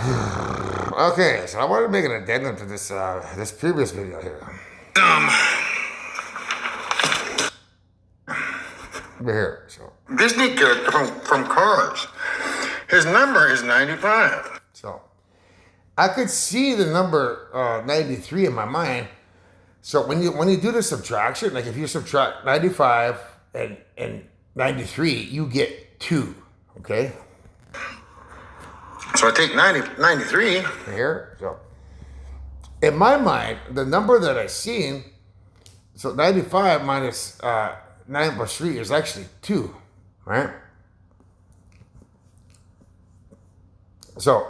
Okay, so I wanted to make an addendum to this previous video here. Here, so Disney character from Cars. His number is 95. so I could see the number 93 in my mind. So when you do the subtraction, like if you subtract 95 and 93, you get 2. Okay? So I take 93. Here. So in my mind, the number that I seen, so 95 minus 9 plus 3 is actually 2, right? So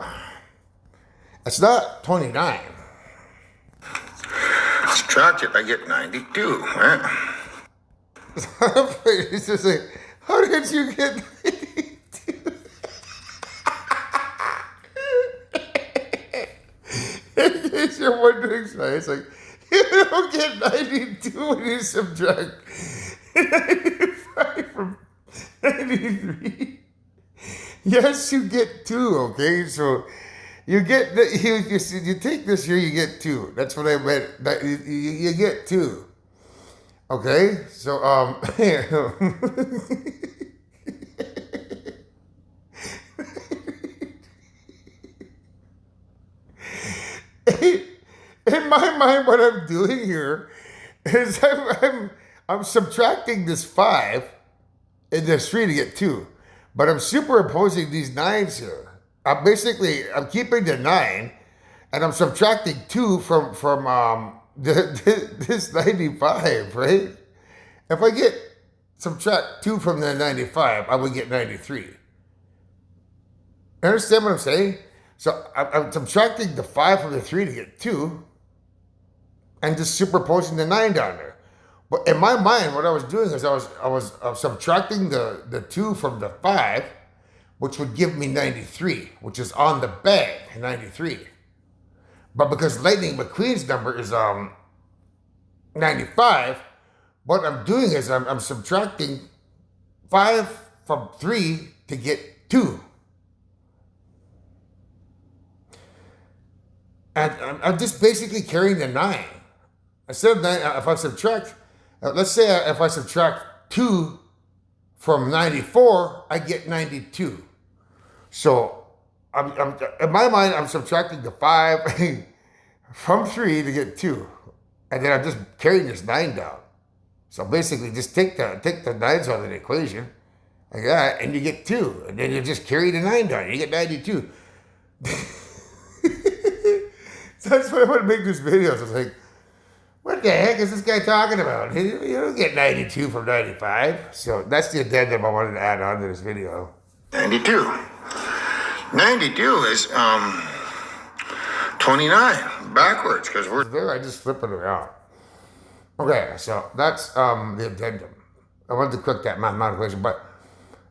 it's not 29. Subtract it, I get 92, right? It's just like, how did you get 92? It's you're wondering, so it's like, you don't get 92 when you subtract 95 from 93. Yes, you get 2, okay? So you get, you take this here, you get 2. That's what I meant. That you get 2. Okay? So, in my mind, what I'm doing here is I'm subtracting this 5 and this 3 to get 2, but I'm superimposing these 9s here. I'm keeping the 9, and I'm subtracting 2 from this 95, right? If I subtract 2 from the 95, I would get 93. Understand what I'm saying? So I'm subtracting the 5 from the 3 to get 2, and just superimposing the 9 down there. But in my mind, what I was doing is I was subtracting the 2 from the 5, which would give me 93, which is on the bag, 93. But because Lightning McQueen's number is 95, what I'm doing is I'm subtracting 5 from 3 to get 2. And I'm just basically carrying the 9. Instead of 9, if I subtract, let's say if I subtract 2 from 94, I get 92. So in my mind, I'm subtracting the 5 from 3 to get 2. And then I'm just carrying this 9 down. So basically, just take the 9s out of the equation, like that, and you get 2. And then you just carry the 9 down, and you get 92. So that's why I want to make these videos. It's like, what the heck is this guy talking about? You don't get 92 from 95. So that's the addendum I wanted to add on to this video. 92. 92 is 29 backwards because we're there. I just flip it around. Okay, so that's the addendum. I wanted to correct that mathematical equation, but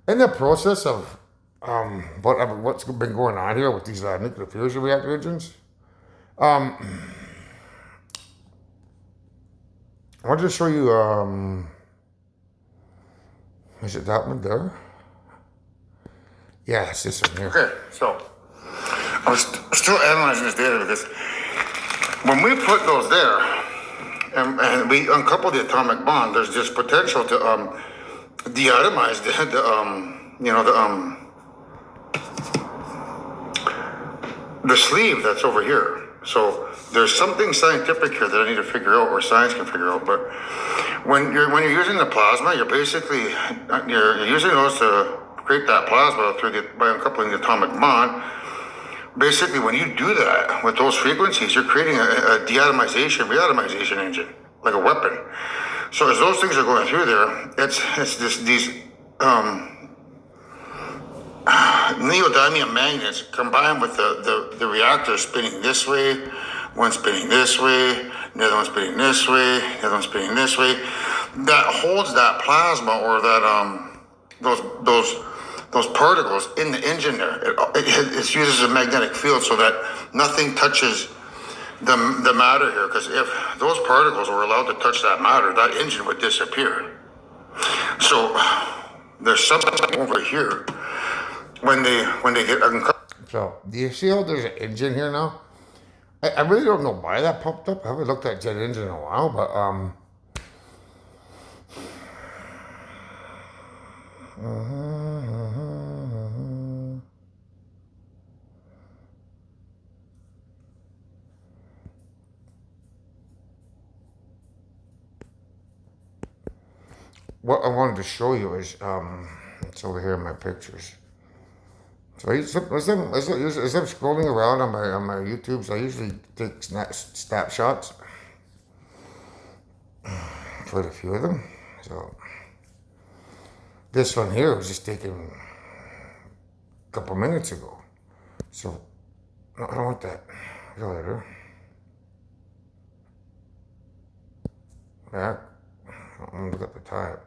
in the process of what's been going on here with these nuclear fusion reactor engines, I wanted to show you. Is it that one there? Yeah, it's this one here. okay. So I was still analyzing this data because when we put those there and we uncouple the atomic bond, there's this potential to deatomize the sleeve that's over here. So there's something scientific here that I need to figure out, or science can figure out. But when you're using the plasma, you're basically you're using those to create that plasma by uncoupling the atomic bond. Basically, when you do that with those frequencies, you're creating a reatomization engine, like a weapon. So as those things are going through there, it's these neodymium magnets combined with the reactor spinning this way, one spinning this way, the other one spinning this way, the other one spinning this way. That holds that plasma or that those particles in the engine there. It uses a magnetic field so that nothing touches the matter here. Because if those particles were allowed to touch that matter, that engine would disappear. So there's something over here when they get uncoupled. So, do you see how there's an engine here now? I really don't know why that popped up. I haven't looked at jet engine in a while, but what I wanted to show you is it's over here in my pictures. So as I'm scrolling around on my YouTubes, I usually take snapshots. Quite a few of them. So this one here was just taken a couple minutes ago. So no, I don't want that. Go later. Back. I'm gonna look at the time.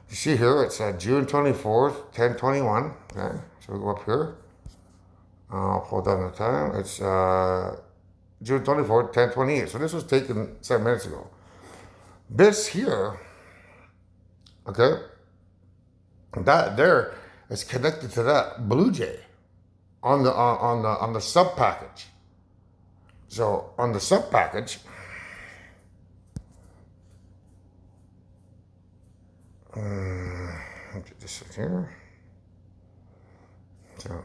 You see here, it's June 24th, 10:21. Okay, so we go up here. I'll hold down the time. It's June 24th, 10:28. So this was taken 7 minutes ago. This here, okay, that there is connected to that Blue Jay on the sub package. So on the sub package. Get this in here. So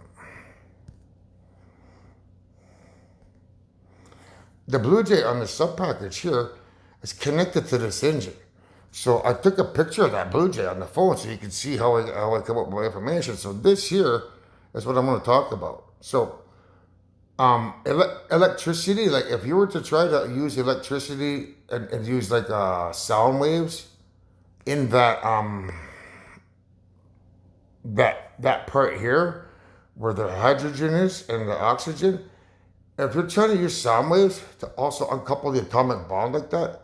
the Blue Jay on the sub package here is connected to this engine. So I took a picture of that Blue Jay on the phone so you can see how I come up with my information. So this here is what I'm going to talk about. So electricity, like if you were to try to use electricity and use like sound waves in that that part here where the hydrogen is and the oxygen, if you're trying to use sound waves to also uncouple the atomic bond like that,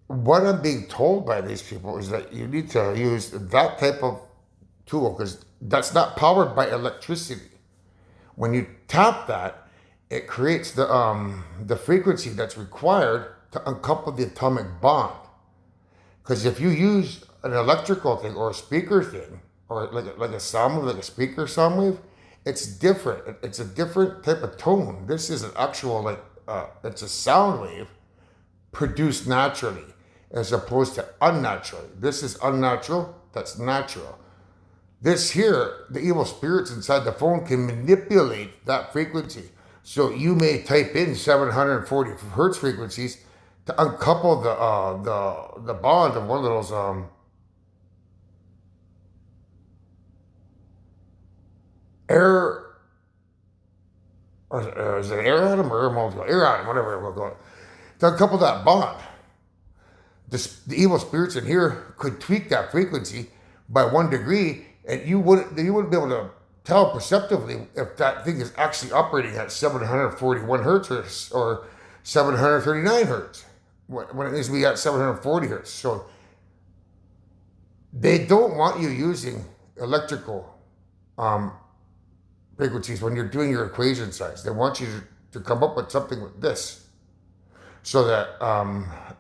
what I'm being told by these people is that you need to use that type of tool because that's not powered by electricity. When you tap that, it creates the frequency that's required to uncouple the atomic bond. Because if you use an electrical thing or a speaker thing, or like a sound wave, like a speaker sound wave, it's different. It's a different type of tone. This is an actual, it's a sound wave produced naturally as opposed to unnaturally. This is unnatural, that's natural. This here, the evil spirits inside the phone can manipulate that frequency. So you may type in 740 hertz frequencies to uncouple the bond of one of those air, or is it air atom or air molecule? Air atom, whatever we'll call it. To uncouple that bond. The evil spirits in here could tweak that frequency by 1 degree, and you wouldn't be able to tell perceptively if that thing is actually operating at 741 hertz or 739 hertz. When it needs to be at 740 hertz. So they don't want you using electrical frequencies when you're doing your equation size. They want you to come up with something with this so that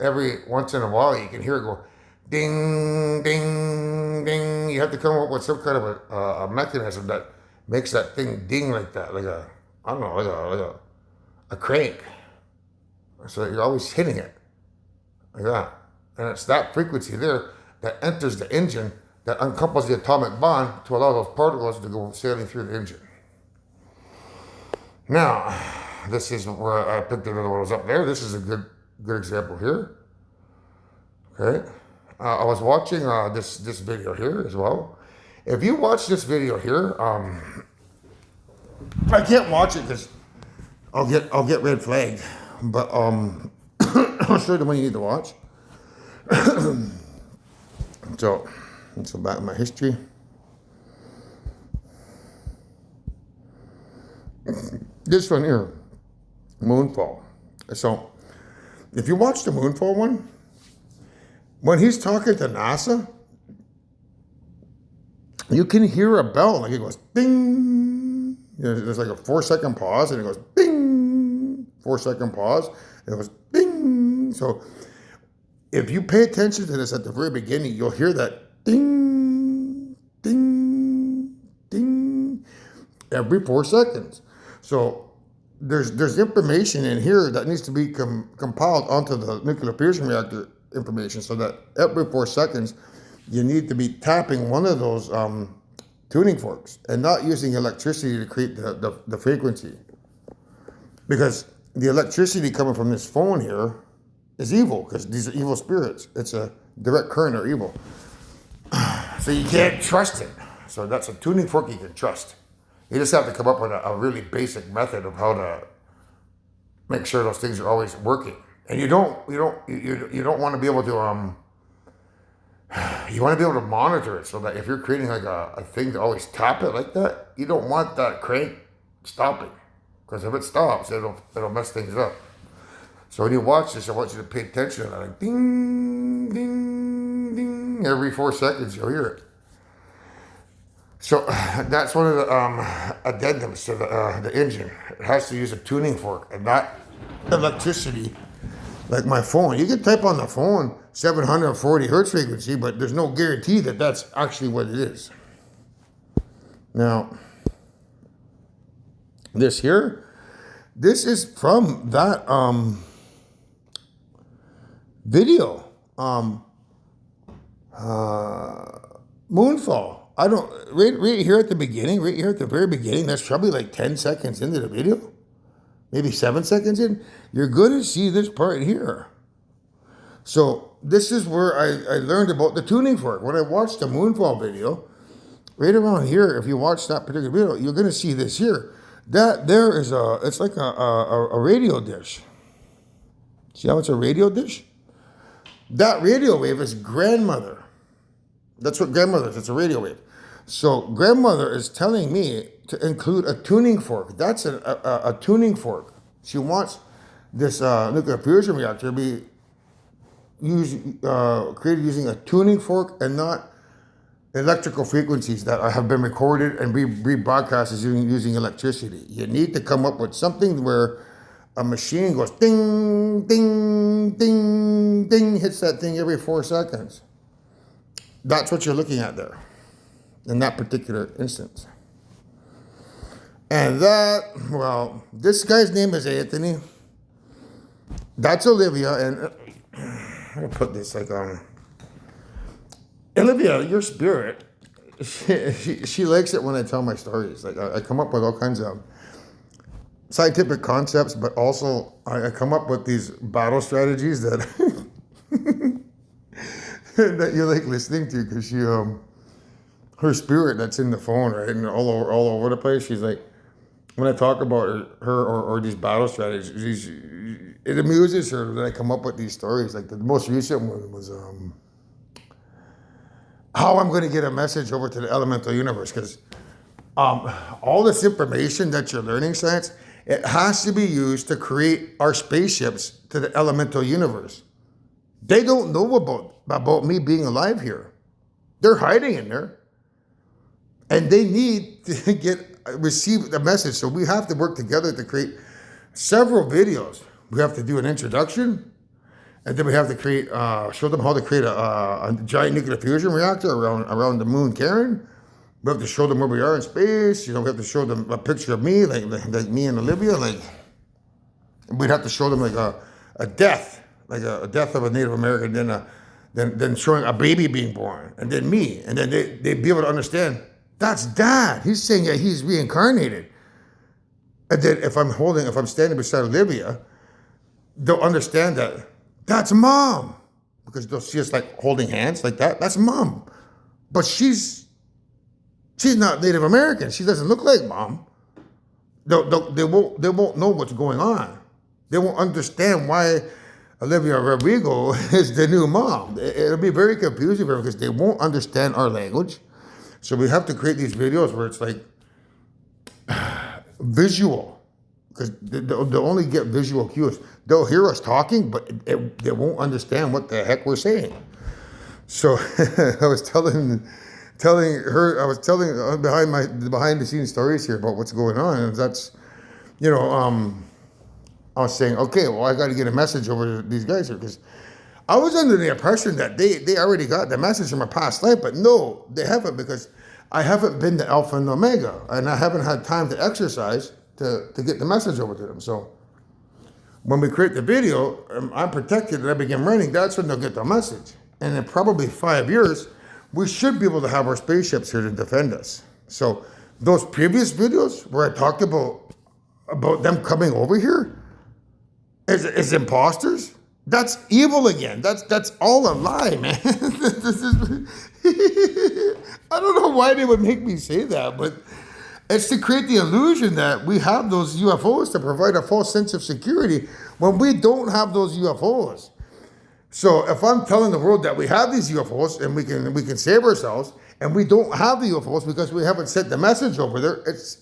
every once in a while you can hear it go ding, ding, ding. You have to come up with some kind of a mechanism that makes that thing ding like that, like a, I don't know, like a crank. So that you're always hitting it. Like that. And it's that frequency there that enters the engine that uncouples the atomic bond to allow those particles to go sailing through the engine. Now, this is where I picked another one that was up there. This is a good example here. Okay. I was watching this video here as well. If you watch this video here, I can't watch it because I'll get red flagged. But I'll show you the one you need to watch. So back in my history. This one here, Moonfall. So if you watch the Moonfall one, when he's talking to NASA, you can hear a bell, like it goes ding. There's like a 4-second pause, and it goes ding. 4-second pause, and it goes ding. So if you pay attention to this at the very beginning, you'll hear that ding, ding, ding. every 4 seconds. So there's information in here that needs to be compiled onto the nuclear fusion reactor information, so that every 4 seconds you need to be tapping one of those tuning forks and not using electricity to create the frequency, because the electricity coming from this phone here is evil, because these are evil spirits. It's a direct current or evil. So you can't trust it. So that's a tuning fork you can trust. You just have to come up with a really basic method of how to make sure those things are always working. And you don't want to be able to you want to be able to monitor it, so that if you're creating like a thing to always tap it like that, you don't want that crank stopping, because if it stops, it'll mess things up. So when you watch this, I want you to pay attention to that, like ding, ding, ding. Every 4 seconds you'll hear it. So that's one of the addendums to the engine. It has to use a tuning fork and not electricity, like my phone. You can type on the phone 740 hertz frequency, but there's no guarantee that that's actually what it is. Now, this here, this is from that video, Moonfall. I don't, right here at the beginning, right here at the very beginning, that's probably like 10 seconds into the video, maybe 7 seconds in, you're going to see this part here. So this is where I learned about the tuning fork. When I watched the Moonfall video, right around here, if you watch that particular video, you're going to see this here. That there is it's like a radio dish. See how it's a radio dish? That radio wave is grandmother. That's what grandmother is. It's a radio wave. So grandmother is telling me to include a tuning fork. That's a tuning fork. She wants this nuclear fusion reactor to be created using a tuning fork and not electrical frequencies that have been recorded and rebroadcast using electricity. You need to come up with something where a machine goes ding, ding, ding, ding, hits that thing every 4 seconds. That's what you're looking at there in that particular instance. And that, well, this guy's name is Anthony. That's Olivia. And I'm going to put this like Olivia, your spirit, she likes it when I tell my stories. Like I come up with all kinds of scientific concepts, but also I come up with these battle strategies that that you like listening to, because she her spirit that's in the phone, right, and all over the place. She's like, when I talk about her or these battle strategies, it amuses her that I come up with these stories. Like the most recent one was how I'm going to get a message over to the elemental universe, because all this information that you're learning, science, it has to be used to create our spaceships to the elemental universe. They don't know about me being alive here. They're hiding in there. And they need to receive the message. So we have to work together to create several videos. We have to do an introduction, and then we have to create, show them how to create a giant nuclear fusion reactor around the moon Karen. We have to show them where we are in space. You know, we have to show them a picture of me, like me and Olivia. Like, we'd have to show them like a death, like a death of a Native American, then showing a baby being born, and then me, and then they'd be able to understand, that's Dad. He's saying that he's reincarnated. And then if I'm standing beside Olivia, they'll understand that that's Mom, because they'll see us like holding hands like that. That's Mom, but she's not Native American. She doesn't look like Mom. They won't know what's going on. They won't understand why Olivia Rodrigo is the new Mom. It'll be very confusing for them because they won't understand our language. So we have to create these videos where it's like visual, because they'll only get visual cues. They'll hear us talking, but they won't understand what the heck we're saying. So I was telling her, I was telling behind the scenes stories here about what's going on, and that's, I was saying, okay, well, I got to get a message over to these guys here, because I was under the impression that they already got the message from a past life, but no, they haven't, because I haven't been the Alpha and Omega, and I haven't had time to exercise to get the message over to them. So when we create the video, I'm protected and I begin running, that's when they'll get the message. And in probably 5 years, we should be able to have our spaceships here to defend us. So those previous videos where I talked about them coming over here as imposters, that's evil again. That's all a lie, man. I don't know why they would make me say that, but it's to create the illusion that we have those UFOs to provide a false sense of security when we don't have those UFOs. So if I'm telling the world that we have these UFOs and we can save ourselves, and we don't have the UFOs because we haven't sent the message over there, it's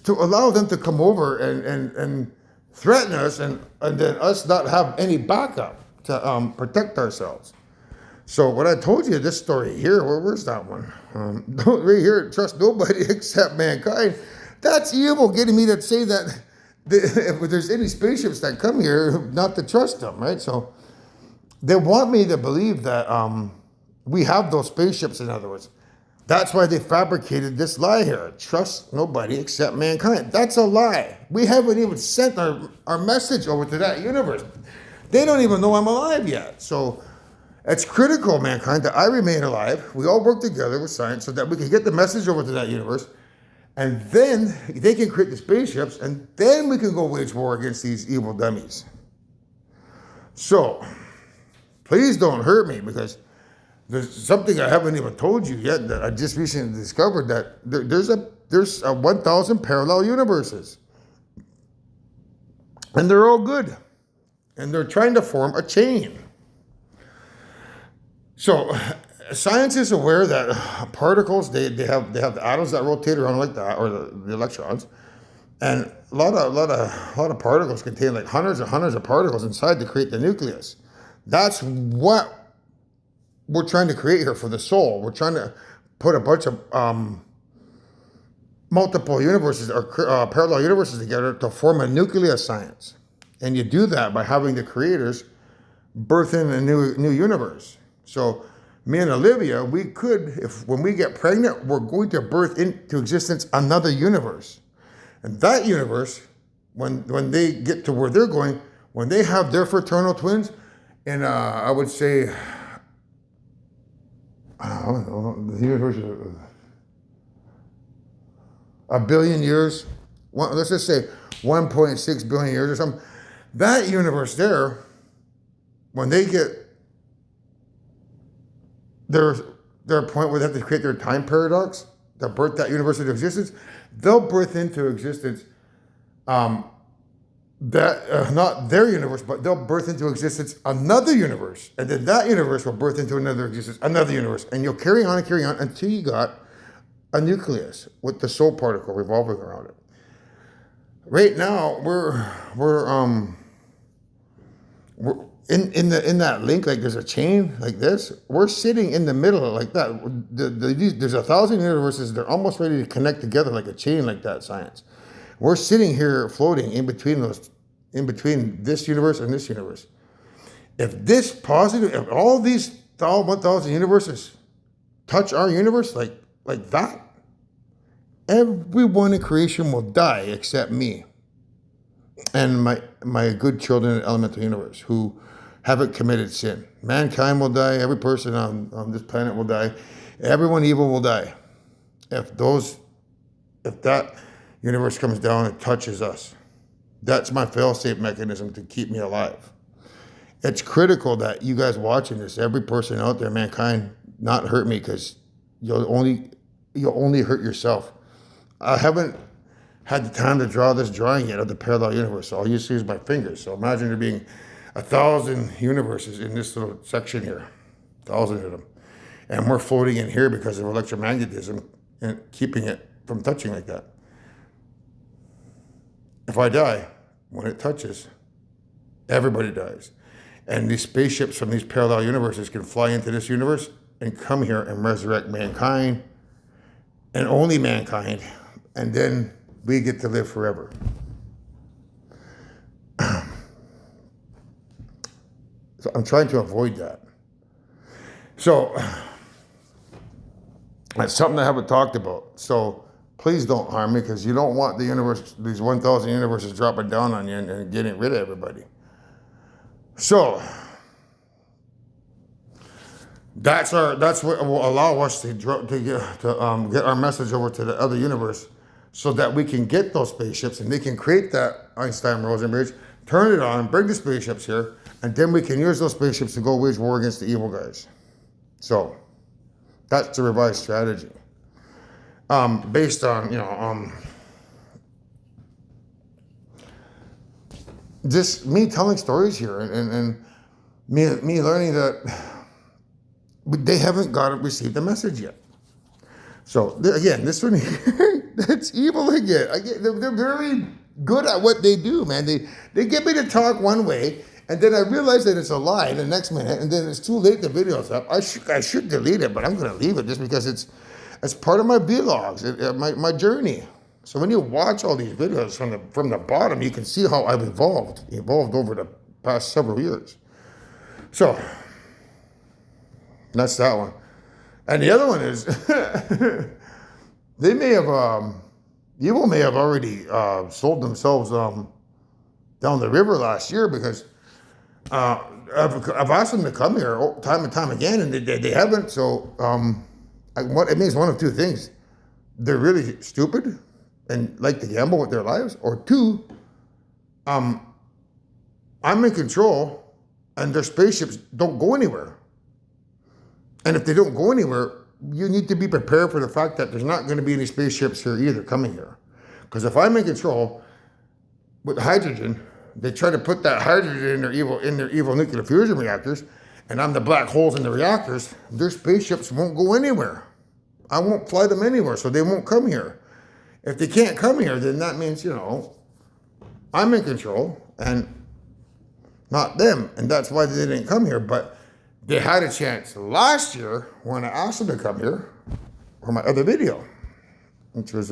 to allow them to come over and threaten us, and then us not have any backup to protect ourselves. So what I told you, this story here, where's that one? Don't right here, trust nobody except mankind. That's evil, getting me to say that if there's any spaceships that come here, not to trust them, right? So they want me to believe that we have those spaceships, in other words. That's why they fabricated this lie here. Trust nobody except mankind. That's a lie. We haven't even sent our message over to that universe. They don't even know I'm alive yet. So it's critical, mankind, that I remain alive. We all work together with science so that we can get the message over to that universe. And then they can create the spaceships, and then we can go wage war against these evil dummies. So please don't hurt me, because there's something I haven't even told you yet that I just recently discovered, that there's a 1,000 parallel universes. And they're all good. And they're trying to form a chain. So science is aware that particles, they have the atoms that rotate around like that, or the electrons. And a lot of particles contain like hundreds and hundreds of particles inside to create the nucleus. That's what we're trying to create here for the soul. We're trying to put a bunch of multiple universes or parallel universes together to form a nucleus science. And you do that by having the creators birth in a new universe. So me and Olivia, we could, when we get pregnant, we're going to birth into existence another universe. And that universe, when they get to where they're going, when they have their fraternal twins, in I would say, I don't know, the universe is a billion years, let's just say 1.6 billion years or something. That universe there, when they get their point where they have to create their time paradox to birth that universe into existence, they'll birth into existence not their universe, but they'll birth into existence another universe, and then that universe will birth into another existence, another universe, and you'll carry on until you got a nucleus with the soul particle revolving around it. Right now, we're in that link, like there's a chain like this. We're sitting in the middle like that. There's 1,000 universes. They're almost ready to connect together like a chain, like that. Science. We're sitting here floating in between this universe and this universe. If all these 1,000 universes touch our universe like that, everyone in creation will die except me and my good children in the elemental universe who haven't committed sin. Mankind will die. Every person on this planet will die. Everyone evil will die. If that universe comes down and touches us, that's my fail-safe mechanism to keep me alive. It's critical that you guys watching this, every person out there, mankind, not hurt me, because you'll only hurt yourself. I haven't had the time to draw this drawing yet of the parallel universe, so all you see is my fingers. So imagine there being 1,000 universes in this little section here, 1,000 of them. And we're floating in here because of electromagnetism and keeping it from touching like that. If I die, when it touches, everybody dies. And these spaceships from these parallel universes can fly into this universe and come here and resurrect mankind, and only mankind, and then we get to live forever. So I'm trying to avoid that. So that's something I haven't talked about. So please don't harm me, because you don't want the universe, these 1,000 universes dropping down on you and getting rid of everybody. So that's what will allow us to get our message over to the other universe, so that we can get those spaceships and they can create that Einstein-Rosen bridge, turn it on, bring the spaceships here, and then we can use those spaceships to go wage war against the evil guys. So that's the revised strategy. Based on, just me telling stories here and me learning that they haven't received the message yet. So again, this one, that's evil again. They're very good at what they do, man. They get me to talk one way, and then I realize that it's a lie the next minute, and then it's too late. The video's up. I should delete it, but I'm gonna leave it just because it's part of my vlogs, my journey. So when you watch all these videos from the bottom, you can see how I've evolved over the past several years. So that's that one. And the other one is, they may have, evil may have already sold themselves down the river last year, because I've asked them to come here time and time again, and they haven't. So it means one of two things: they're really stupid and like to gamble with their lives, or two, I'm in control and their spaceships don't go anywhere. And if they don't go anywhere, you need to be prepared for the fact that there's not going to be any spaceships here either coming here. Because if I'm in control with hydrogen, they try to put that hydrogen in their evil nuclear fusion reactors, and I'm the black holes in the reactors, their spaceships won't go anywhere. I won't fly them anywhere, so they won't come here. If they can't come here, then that means, I'm in control and not them. And that's why they didn't come here. But they had a chance last year when I asked them to come here for my other video, which was,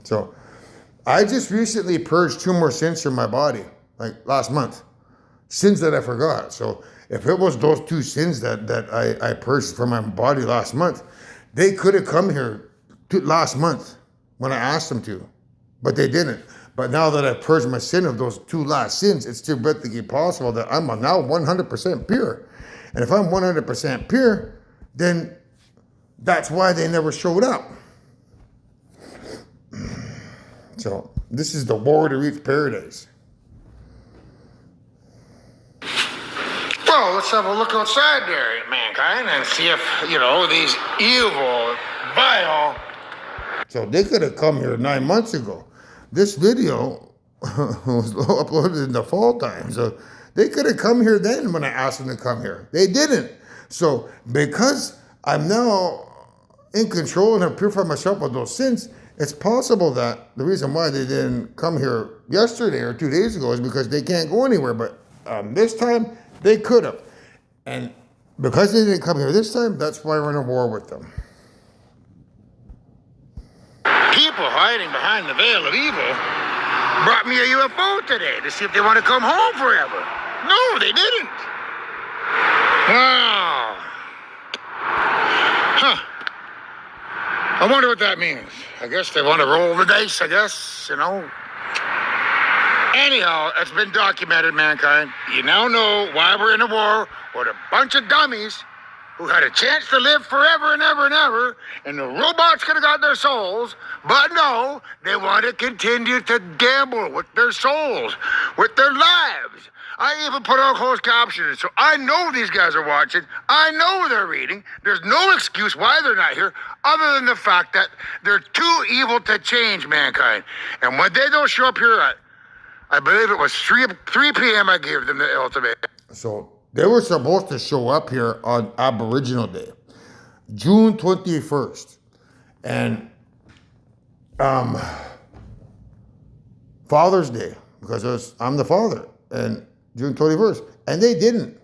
so I just recently purged 2 more sins from my body, like last month. Sins that I forgot. So if it was those 2 sins that I purged from my body last month, they could have come here last month when I asked them to, but they didn't. But now that I've purged my sin of those 2 last sins, it's theoretically possible that I'm now 100% pure. And if I'm 100% pure, then that's why they never showed up. So this is the war to reach paradise. Well, let's have a look outside there, mankind, and see if, these evil, vile... So they could have come here 9 months ago. This video was uploaded in the fall time. So they could have come here then when I asked them to come here. They didn't. So because I'm now in control and have purified myself of those sins, it's possible that the reason why they didn't come here yesterday or 2 days ago is because they can't go anywhere. But this time, they could have. And because they didn't come here this time, that's why we're in a war with them. People hiding behind the veil of evil brought me a UFO today to see if they want to come home forever. No, they didn't. Wow. Huh. I wonder what that means. I guess they want to roll the dice, I guess, Anyhow, it's been documented, mankind. You now know why we're in a war with a bunch of dummies who had a chance to live forever and ever and ever, and the robots could have got their souls, but no, they want to continue to gamble with their souls, with their lives. I even put on closed captions, so I know these guys are watching. I know they're reading. There's no excuse why they're not here, other than the fact that they're too evil to change, mankind. And when they don't show up here at, I believe it was 3 p.m. I gave them the ultimatum. So they were supposed to show up here on Aboriginal Day, June 21st. And Father's Day, because I'm the father, and June 21st. And they didn't.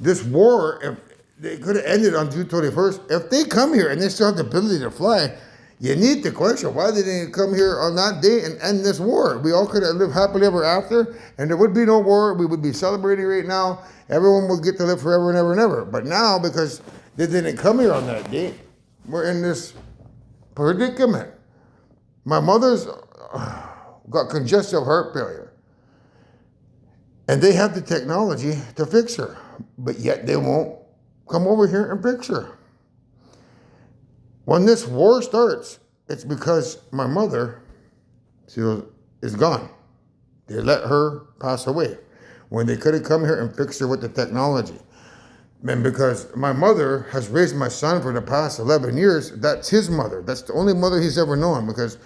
This war, if they could have ended on June 21st, if they come here and they still have the ability to fly, you need to question why they didn't come here on that day and end this war. We all could have lived happily ever after, and there would be no war. We would be celebrating right now. Everyone would get to live forever and ever and ever. But now, because they didn't come here on that date, we're in this predicament. My mother's got congestive heart failure, and they have the technology to fix her, but yet they won't come over here and fix her. When this war starts, it's because my mother is gone. They let her pass away when they could have come here and fixed her with the technology. And because my mother has raised my son for the past 11 years, that's his mother. That's the only mother he's ever known, because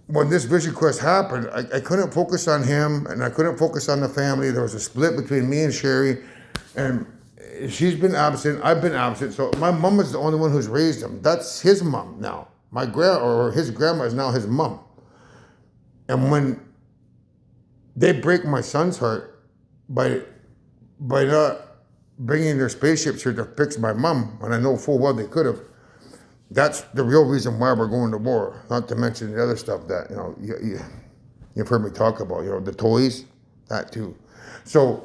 when this Vision Quest happened, I couldn't focus on him, and I couldn't focus on the family. There was a split between me and Sherry, and she's been absent. I've been absent. So my mom is the only one who's raised him. That's his mom now. His grandma is now his mom. And when they break my son's heart by not bringing their spaceships here to fix my mom, when I know full well they could have, that's the real reason why we're going to war. Not to mention the other stuff that, you've heard me talk about, the toys, that too. So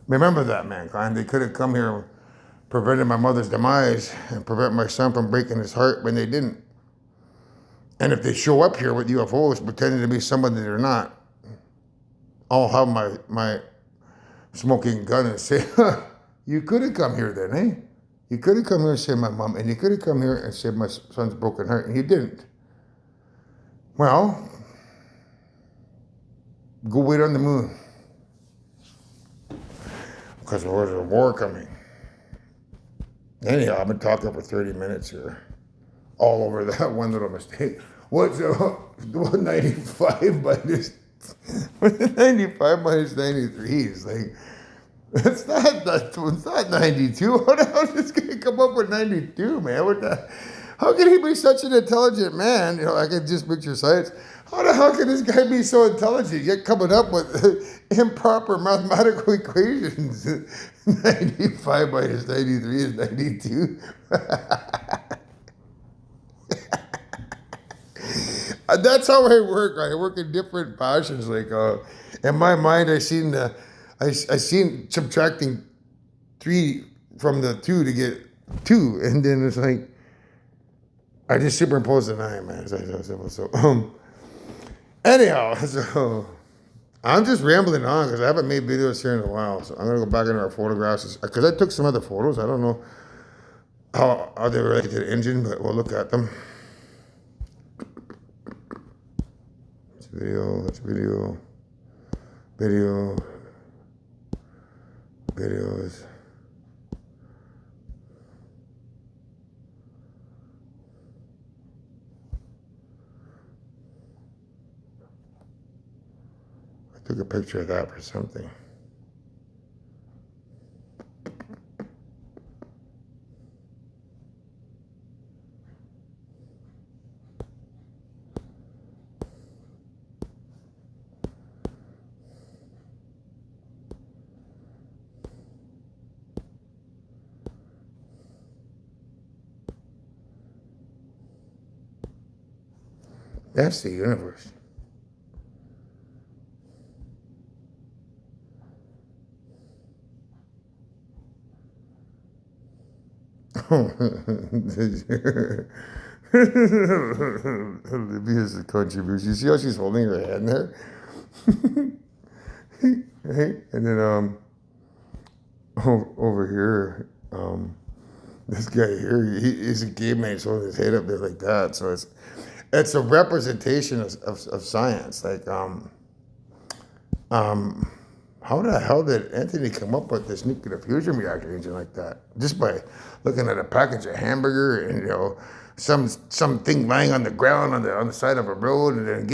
remember that, mankind. They could have come here and prevented my mother's demise and prevent my son from breaking his heart when they didn't. And if they show up here with UFOs pretending to be somebody they're not, I'll have my smoking gun and say, you could have come here then, eh? You could have come here and saved my mom, and you could have come here and saved my son's broken heart, and you didn't. Well, go wait on the moon, because there's a war coming. Anyhow, I've been talking for 30 minutes here, all over that one little mistake. What's 95 minus 95 minus 93 is like, it's not 92. How the hell is this guy come up with 92, man? How can he be such an intelligent man? I can just picture science. How the hell can this guy be so intelligent, yet coming up with improper mathematical equations? 95 minus 93 is 92. That's how I work. I work in different fashions. Like in my mind, I seen subtracting 3 from the 2 to get 2, and then it's like I just superimpose the 9, man. So anyhow, so I'm just rambling on because I haven't made videos here in a while. So I'm gonna go back into our photographs because I took some other photos. I don't know how they relate to the engine, but we'll look at them. It's video. Videos. I took a picture of that for something. That's the universe. Olivia's contribution. You see how she's holding her hand there? Right? And then over here, this guy here, he's a caveman, he's holding his head up there like that. So it's a representation of science. Like, how the hell did Anthony come up with this nuclear fusion reactor engine like that? Just by looking at a package of hamburger and something lying on the ground on the side of a road, and then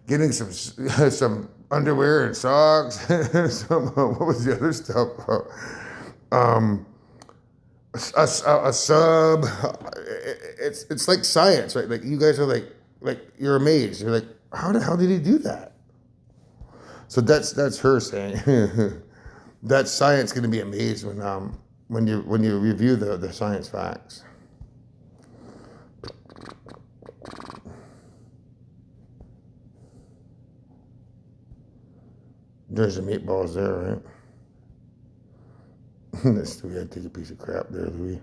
getting some underwear and socks. What was the other stuff? A sub. It's like science, right? Like you guys are like you're amazed. You're like, how the hell did he do that? So that's her saying. That science going to be amazed when you review the science facts. There's the meatballs there, right? That's Louis. I take a piece of crap there, Louis.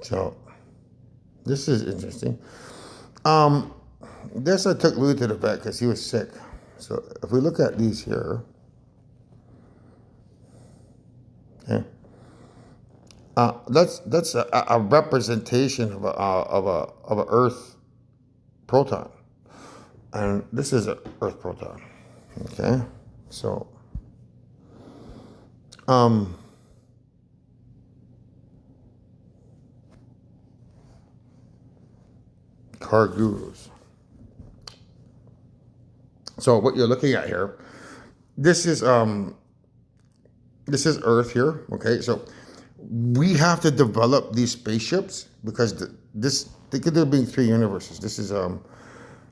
So this is interesting. This I took Louis to the vet because he was sick. So if we look at these here, okay, that's a representation of a Earth proton, and this is an Earth proton. Okay, so car gurus. So what you're looking at here, this is Earth here. Okay, so we have to develop these spaceships because think of there being three universes. This is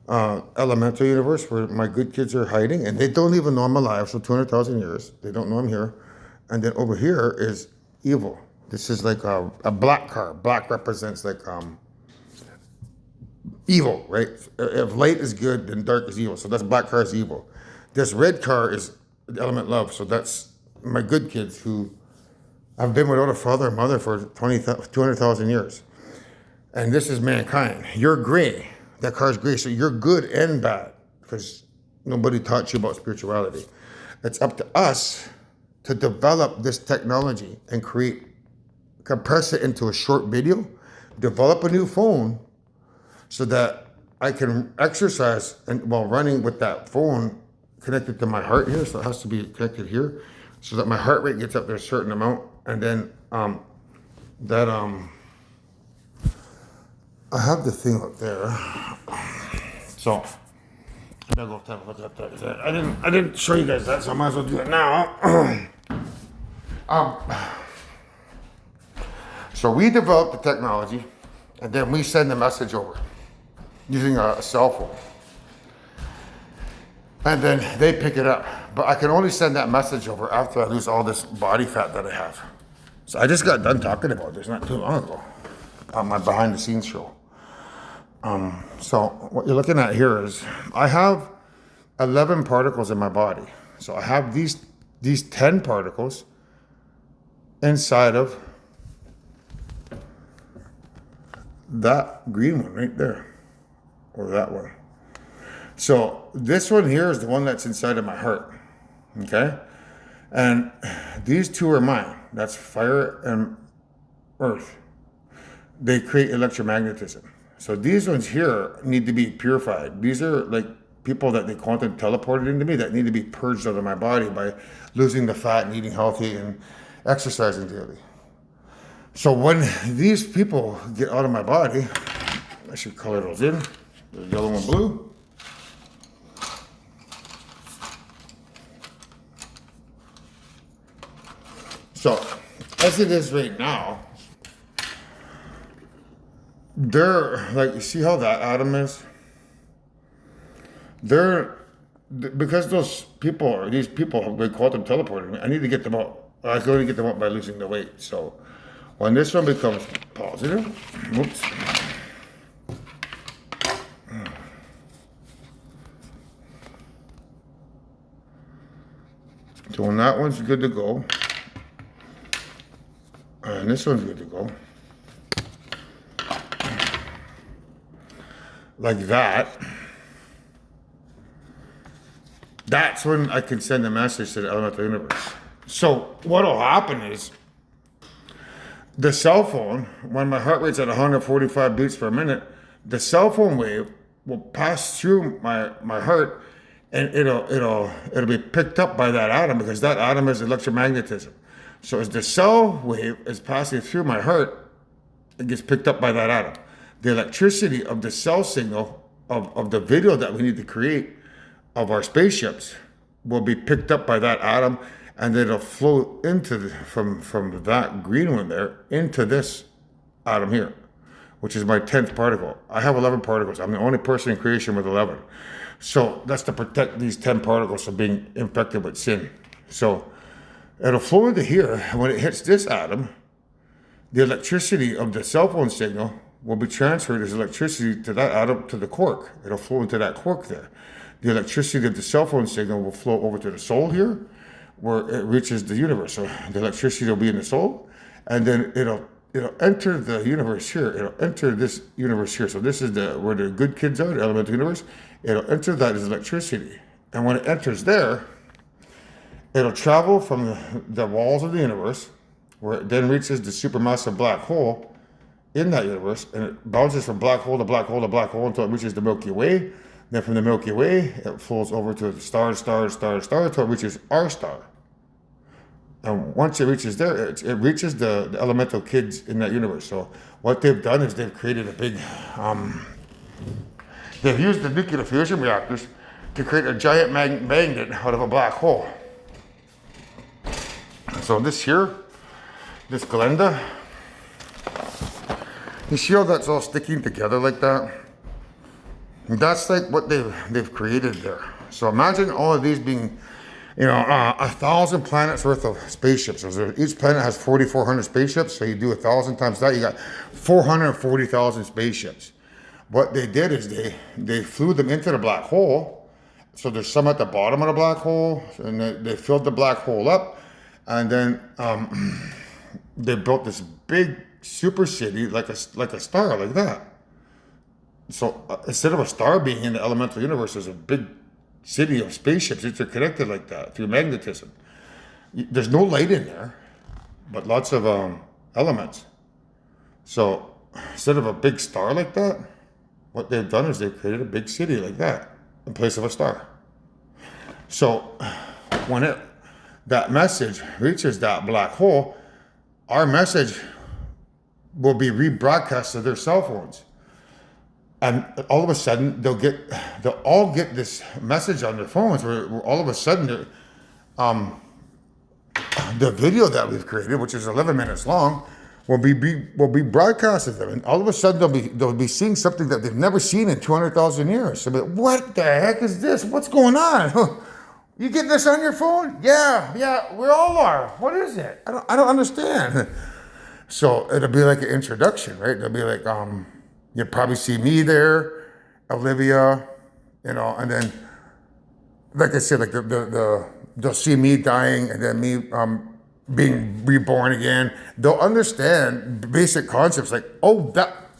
elemental universe where my good kids are hiding, and they don't even know I'm alive. So 200,000 years, they don't know I'm here. And then over here is evil. This is like a black car. Black represents like evil, right? If light is good, then dark is evil. So that's black car is evil. This red car is the element love. So that's my good kids who have been without a father or mother for 200,000 years. And this is mankind. You're gray. That car is gray. So you're good and bad because nobody taught you about spirituality. It's up to us to develop this technology and compress it into a short video, develop a new phone so that I can exercise and while running with that phone connected to my heart here. So it has to be connected here so that my heart rate gets up to a certain amount. And then I have the thing up there. So I gotta go take a look at that. I didn't show you guys that, so I might as well do it now. So we developed the technology and then we send the message over using a cell phone. And then they pick it up. But I can only send that message over after I lose all this body fat that I have. So I just got done talking about this not too long ago on my behind the scenes show. So what you're looking at here is I have 11 particles in my body. So I have these 10 particles inside of that green one right there. Or that one. So this one here is the one that's inside of my heart. Okay? And these two are mine. That's fire and earth. They create electromagnetism. So these ones here need to be purified. These are like people that they quantum teleported into me that need to be purged out of my body by losing the fat and eating healthy and exercising daily. So when these people get out of my body, I should color those in. The yellow and blue. So, as it is right now, they're like, you see how that atom is? Because these people, they quantum teleported, I need to get them out. I can only get them out by losing the weight. So, when this one becomes positive, whoops. So when that one's good to go, and this one's good to go, like that, that's when I can send a message to the elemental universe. So what'll happen is, the cell phone, when my heart rate's at 145 beats per minute, the cell phone wave will pass through my heart, and it'll be picked up by that atom because that atom is electromagnetism. So as the cell wave is passing through my heart, it gets picked up by that atom. The electricity of the cell signal of the video that we need to create of our spaceships will be picked up by that atom, and then it'll flow into from that green one there into this atom here. which is my 10th particle. I have 11 particles. I'm the only person in creation with 11. So that's to protect these 10 particles from being infected with sin. So it'll flow into here. And when it hits this atom, the electricity of the cell phone signal will be transferred as electricity to that atom to the quark. It'll flow into that quark there. The electricity of the cell phone signal will flow over to the soul here, where it reaches the universe. So the electricity will be in the soul, and then it'll enter the universe here. It'll enter this universe here. So this is where the good kids are, the elemental universe. It'll enter that as electricity. And when it enters there, it'll travel from the walls of the universe, where it then reaches the supermassive black hole in that universe, and it bounces from black hole to black hole to black hole until it reaches the Milky Way. Then from the Milky Way, it flows over to the star, until it reaches our star. And once it reaches there, it reaches the elemental kids in that universe. So what they've done is they've created a big, they've used the nuclear fusion reactors to create a giant magnet out of a black hole. So this here, this Glenda, you see how that's all sticking together like that? That's like what they've created there. So imagine all of these being, 1,000 planets worth of spaceships. So each planet has 4,400 spaceships. So you do 1,000 times that, you got 440,000 spaceships. What they did is they flew them into the black hole. So there's some at the bottom of the black hole, and they filled the black hole up, and then they built this big super city like a star, like that. So instead of a star being in the elemental universe, there's a big city of spaceships interconnected like that through magnetism. There's no light in there, but lots of elements. So instead of a big star like that, what they've done is they've created a big city like that in place of a star. So when that message reaches that black hole, our message will be rebroadcast to their cell phones. And all of a sudden, they'll all get this message on their phones where all of a sudden, the video that we've created, which is 11 minutes long, will be broadcasted to them. And all of a sudden, they'll be seeing something that they've never seen in 200,000 years. So, what the heck is this? What's going on? You get this on your phone? Yeah, we all are. What is it? I don't understand. So it'll be like an introduction, right? It'll be like, you'll probably see me there, Olivia, and then, like I said, like they'll see me dying, and then me being reborn again. They'll understand basic concepts like, oh,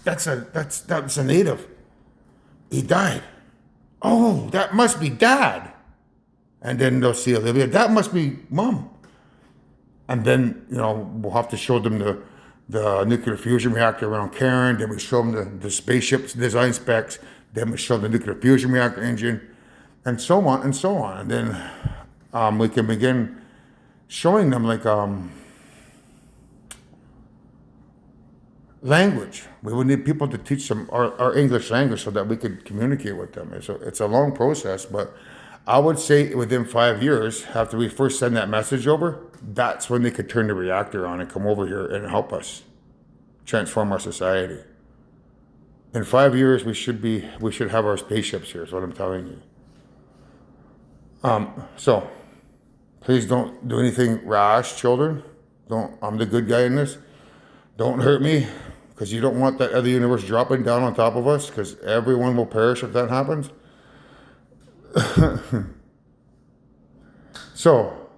that's a native. He died. Oh, that must be Dad. And then they'll see Olivia. That must be Mom. And then we'll have to show them the nuclear fusion reactor around Karen. Then we show them the spaceship's design specs. Then we show them the nuclear fusion reactor engine, and so on and so on. And then we can begin showing them like language. We would need people to teach them our English language so that we could communicate with them. It's a long process, but I would say within 5 years, after we first send that message over, that's when they could turn the reactor on and come over here and help us transform our society. In 5 years, we should have our spaceships here, is what I'm telling you. So please don't do anything rash, children. I'm the good guy in this. Don't hurt me, because you don't want that other universe dropping down on top of us, because everyone will perish if that happens. So,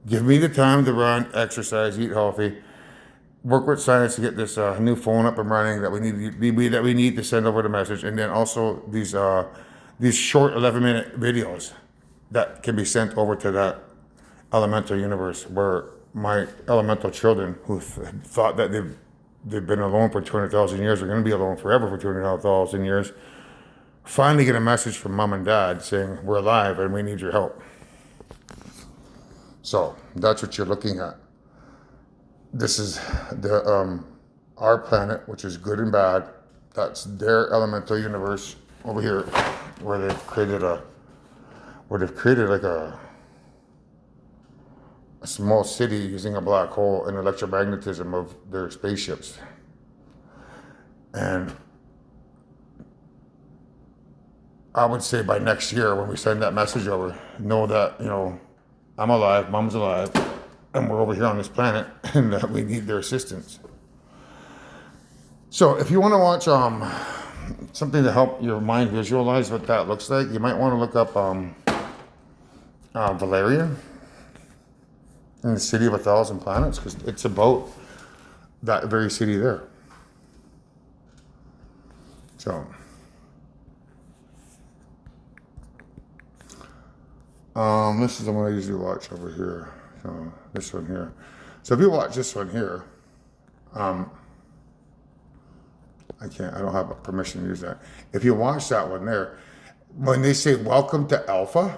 give me the time to run, exercise, eat healthy, work with science to get this new phone up and running that we need to send over the message, and then also these short 11-minute videos that can be sent over to that elemental universe where my elemental children who thought that they've been alone for 200,000 years are going to be alone forever for 200,000 years. Finally get a message from Mom and Dad saying, we're alive and we need your help. So that's what you're looking at. This is our planet, which is good and bad. That's their elemental universe over here, where they've created like a small city using a black hole and electromagnetism of their spaceships. And I would say by next year, when we send that message over, know that, you know, I'm alive, mom's alive, and we're over here on this planet, and that we need their assistance. So if you want to watch something to help your mind visualize what that looks like, you might want to look up Valeria in the City of 1,000 Planets, because it's about that very city there. So, this is the one I usually watch over here. So this one here. So if you watch this one here, I don't have permission to use that. If you watch that one there, when they say welcome to Alpha,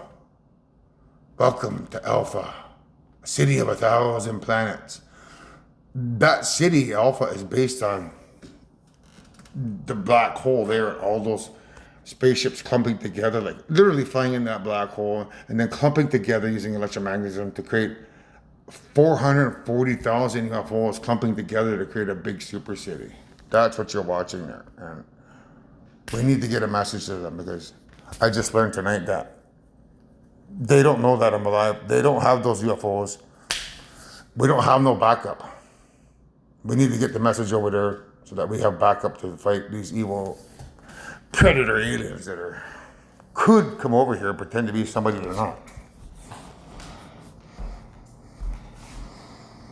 city of 1,000 planets. That city, Alpha, is based on the black hole there, and all those spaceships clumping together, like literally flying in that black hole and then clumping together using electromagnetism to create 440,000 UFOs clumping together to create a big super city. That's what you're watching there. And we need to get a message to them, because I just learned tonight that they don't know that I'm alive. They don't have those UFOs. We don't have no backup. We need to get the message over there so that we have backup to fight these evil predator aliens that could come over here, pretend to be somebody they're not.